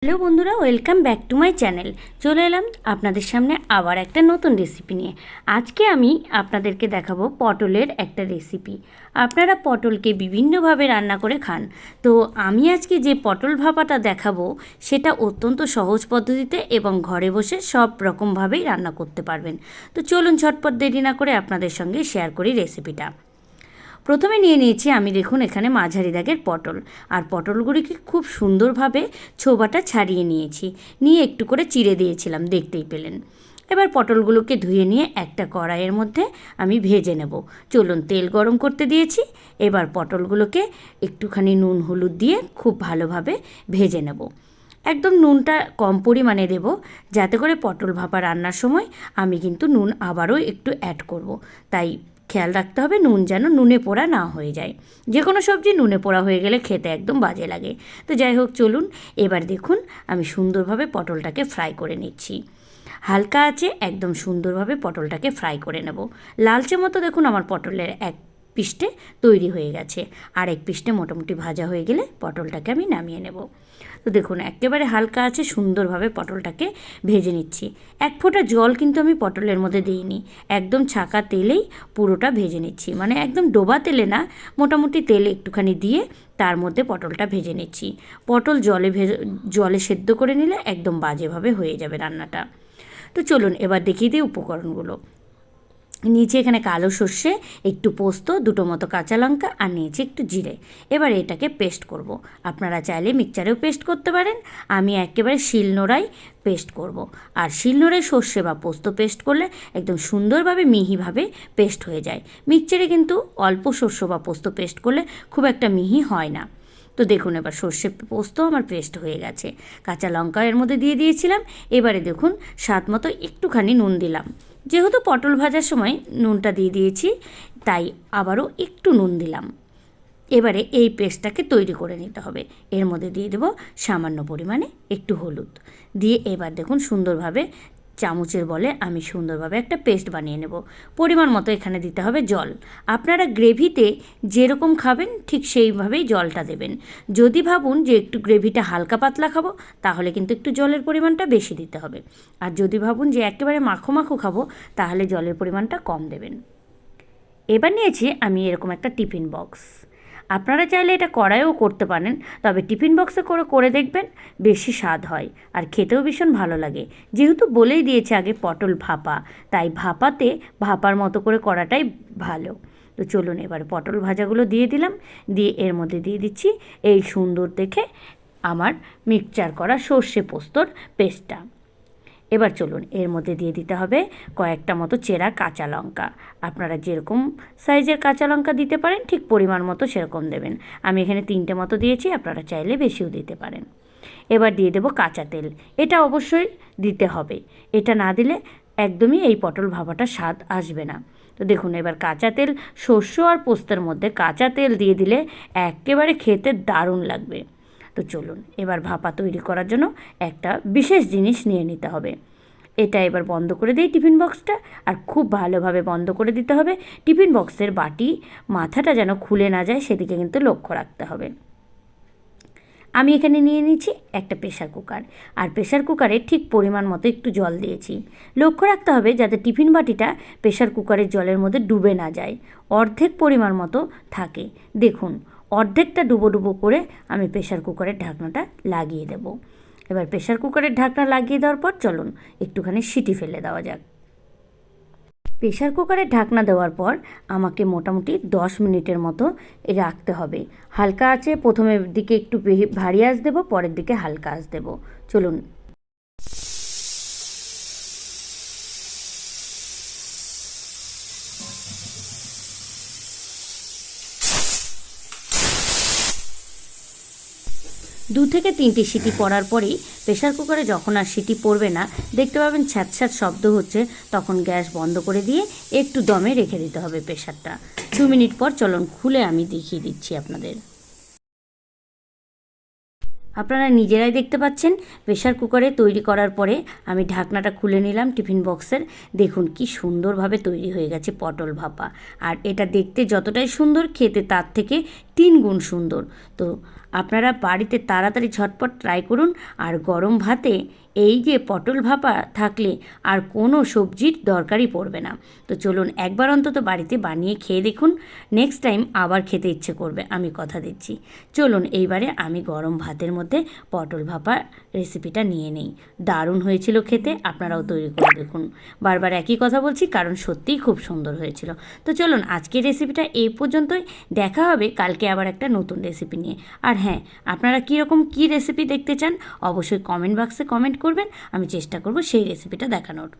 Hello বন্ধুরা, welcome back to my channel. চলে এলাম আপনাদের সামনে আবার একটা নতুন রেসিপি নিয়ে। আজকে আমি আপনাদেরকে দেখাবো পটলের একটা রেসিপি। আপনারা পটলকে বিভিন্নভাবে রান্না করে খান, তো আমি আজকে যে পটল ভাপাটা দেখাবো সেটা অত্যন্ত সহজ পদ্ধতিতে এবং ঘরে বসে সব রকমভাবেই রান্না করতে পারবেন। তো চলুন ঝটপট দেরি না করে আপনাদের সঙ্গে শেয়ার করি রেসিপিটা। প্রথমে নিয়ে নিয়েছি আমি, দেখুন এখানে মাঝারি দাগের পটল, আর পটলগুলিকে খুব সুন্দরভাবে ছোবাটা ছাড়িয়ে নিয়েছি, নিয়ে একটু করে চিড়ে দিয়েছিলাম, দেখতেই পেলেন। এবার পটলগুলোকে ধুয়ে নিয়ে একটা কড়াইয়ের মধ্যে আমি ভেজে নেব। চলুন, তেল গরম করতে দিয়েছি। এবার পটলগুলোকে একটুখানি নুন হলুদ দিয়ে খুব ভালোভাবে ভেজে নেব। একদম নুনটা কম পরিমাণে দেব, যাতে করে পটল ভাপা রান্নার সময় আমি কিন্তু নুন আবারও একটু অ্যাড করব। তাই খেয়াল রাখতে হবে নুন যেন নুনে পোড়া না হয়ে যায়। যে কোনো সবজি নুনে পোড়া হয়ে গেলে খেতে একদম বাজে লাগে। তো যাই হোক, চলুন এবার দেখুন আমি সুন্দরভাবে পটলটাকে ফ্রাই করে নিচ্ছি। হালকা আছে একদম সুন্দরভাবে পটলটাকে ফ্রাই করে নেব। লালচে মতো দেখুন আমার পটলের এক পিষ্টে তৈরি হয়ে গেছে, আর এক পিষ্টে মোটামুটি ভাজা হয়ে গেলে পটলটাকে আমি নামিয়ে নেব। তো দেখুন একেবারে হালকা আছে সুন্দরভাবে পটলটাকে ভেজে নিচ্ছি। এক ফোঁটা জল কিন্তু আমি পটলের মধ্যে দিইনি, একদম ছাঁকা তেলেই পুরোটা ভেজে নিচ্ছি। মানে একদম ডোবা তেলে না, মোটামুটি তেলে একটুখানি দিয়ে তার মধ্যে পটলটা ভেজে নিচ্ছি। পটল জলে সেদ্ধ করে নিলে একদম বাজেভাবে হয়ে যাবে রান্নাটা। তো চলুন এবার দেখিয়ে দিই উপকরণগুলো। নিচে এখানে কালো সর্ষে, একটু পোস্ত, দুটো মতো কাঁচা লঙ্কা, আর নিয়েছি একটু জিরে। এবার এটাকে পেস্ট করব। আপনারা চাইলে মিক্সচারেও পেস্ট করতে পারেন, আমি একেবারে শিলনোড়ায় পেস্ট করব। আর শিলনোড়ায় সর্ষে বা পোস্ত পেস্ট করলে একদম সুন্দরভাবে মিহিভাবে পেস্ট হয়ে যায়। মিক্সচারে কিন্তু অল্প সর্ষে বা পোস্ত পেস্ট করলে খুব একটা মিহি হয় না। তো দেখুন এবার সর্ষে পোস্ত আমার পেস্ট হয়ে গেছে। কাঁচা লঙ্কা এর মধ্যে দিয়ে দিয়েছিলাম। এবারে দেখুন স্বাদ মতো একটুখানি নুন দিলাম, যেহেতু পটল ভাজার সময় নুনটা দিয়ে দিয়েছি তাই আবারও একটু নুন দিলাম। এবারে এই পেস্টটাকে তৈরি করে নিতে হবে। এর মধ্যে দিয়ে দেবো সামান্য পরিমাণে একটু হলুদ দিয়ে, এবার দেখুন সুন্দরভাবে চামচের বলে আমি সুন্দরভাবে একটা পেস্ট বানিয়ে নেব। পরিমাণ মতো এখানে দিতে হবে জল। আপনারা গ্রেভিতে যেরকম খাবেন ঠিক সেইভাবেই জলটা দেবেন। যদি ভাবুন যে একটু গ্রেভিটা হালকা পাতলা খাবো, তাহলে কিন্তু একটু জলের পরিমাণটা বেশি দিতে হবে। আর যদি ভাবুন যে একেবারে মাখো মাখো খাবো, তাহলে জলের পরিমাণটা কম দেবেন। এবার নিয়েছি আমি এরকম একটা টিফিন বক্স। আপনারা চাইলে এটা কড়াইও করতে পারেন, তবে টিফিন বক্সে করে করে দেখবেন, বেশি স্বাদ হয় আর খেতেও ভীষণ ভালো লাগে। যেহেতু বলেই দিয়েছে আগে পটল ভাপা, তাই ভাপাতে ভাপার মতো করে করাটাই ভালো। তো চলুন এবার পটল ভাজাগুলো দিয়ে দিলাম, দিয়ে এর মধ্যে দিয়ে দিচ্ছি এই সুন্দর দেখে আমার মিক্সচার করা সর্ষে পোস্তর পেস্টটা। এবার চলুন এর মধ্যে দিয়ে দিতে হবে কয়েকটা মতো চেরা কাঁচা লঙ্কা। আপনারা যেরকম সাইজের কাঁচা লঙ্কা দিতে পারেন ঠিক পরিমাণ মতো সেরকম দেবেন। আমি এখানে 3টে মতো দিয়েছি, আপনারা চাইলে বেশিও দিতে পারেন। এবার দিয়ে দেবো কাঁচা তেল, এটা অবশ্যই দিতে হবে। এটা না দিলে একদমই এই পটল ভাপাটার স্বাদ আসবে না। তো দেখুন এবার কাঁচা তেল, শস্য আর পোস্তের মধ্যে কাঁচা তেল দিয়ে দিলে একেবারে খেতে দারুণ লাগবে। তো চলুন এবার ভাপা তৈরি করার জন্য একটা বিশেষ জিনিস নিয়ে নিতে হবে। এটা এবার বন্ধ করে দিই টিফিন বক্সটা, আর খুব ভালোভাবে বন্ধ করে দিতে হবে। টিফিন বক্সের বাটি মাথাটা যেন খুলে না যায়, সেদিকে কিন্তু লক্ষ্য রাখতে হবে। আমি এখানে নিয়ে নিয়েছি একটা প্রেশার কুকার, আর প্রেশার কুকারে ঠিক পরিমাণ মতো একটু জল দিয়েছি। লক্ষ্য রাখতে হবে যাতে টিফিন বাটিটা প্রেশার কুকারের জলের মধ্যে ডুবে না যায়, অর্ধেক পরিমাণ মতো থাকে। দেখুন অর্ধেকটা ডুবো ডুবো করে আমি প্রেশার কুকারের ঢাকনাটা লাগিয়ে দেব। এবার প্রেশার কুকারের ঢাকনা লাগিয়ে দেওয়ার পর চলুন একটুখানি সিটি ফেলে দেওয়া যাক। প্রেশার কুকারের ঢাকনা দেওয়ার পর আমাকে মোটামুটি 10 মিনিটের মতো রাখতে হবে। হালকা আঁচে প্রথমের দিকে একটু ভারী আঁচ দেবো, পরের দিকে হালকা আঁচ দেবো। চলুন দু থেকে 3টে সিটি পড়ার পরেই প্রেশার কুকারে যখন আর সিটি পড়বে না, দেখতে পাবেন ছ্যাঁত ছ্যাঁত শব্দ হচ্ছে, তখন গ্যাস বন্ধ করে দিয়ে একটু দমে রেখে দিতে হবে প্রেশারটা। 2 মিনিট পর চলুন খুলে আমি দেখিয়ে দিচ্ছি আপনাদের। আপনারা নিজেরাই দেখতে পাচ্ছেন প্রেশার কুকারে তৈরি করার পরে আমি ঢাকনাটা খুলে নিলাম টিফিন বক্সের। দেখুন কি সুন্দরভাবে তৈরি হয়ে গেছে পটল ভাপা, আর এটা দেখতে যতটাই সুন্দর, খেতে তার থেকে তিন গুণ সুন্দর। তো আপনারা বাড়িতে তাড়াতাড়ি ঝটপট ট্রাই করুন। আর গরম ভাতে এই যে পটল ভাপা থাকলে আর কোনো সবজির দরকারই পড়বে না। তো চলুন একবার অন্তত বাড়িতে বানিয়ে খেয়ে দেখুন, নেক্সট টাইম আবার খেতে ইচ্ছে করবে, আমি কথা দিচ্ছি। চলুন এইবারে আমি গরম ভাতের মধ্যে পটল ভাপা রেসিপিটা নিয়ে নেই। দারুণ হয়েছিল খেতে, আপনারাও তৈরি করে দেখুন। বারবার একই কথা বলছি কারণ সত্যিই খুব সুন্দর হয়েছিল। তো চলুন আজকের রেসিপিটা এই পর্যন্তই। দেখা হবে কালকে আবার একটা নতুন রেসিপি নিয়ে। আর হ্যাঁ, আপনারা কীরকম কী রেসিপি দেখতে চান অবশ্যই কমেন্ট বক্সে কমেন্ট করবেন, আমি চেষ্টা করব সেই রেসিপিটা দেখানোর।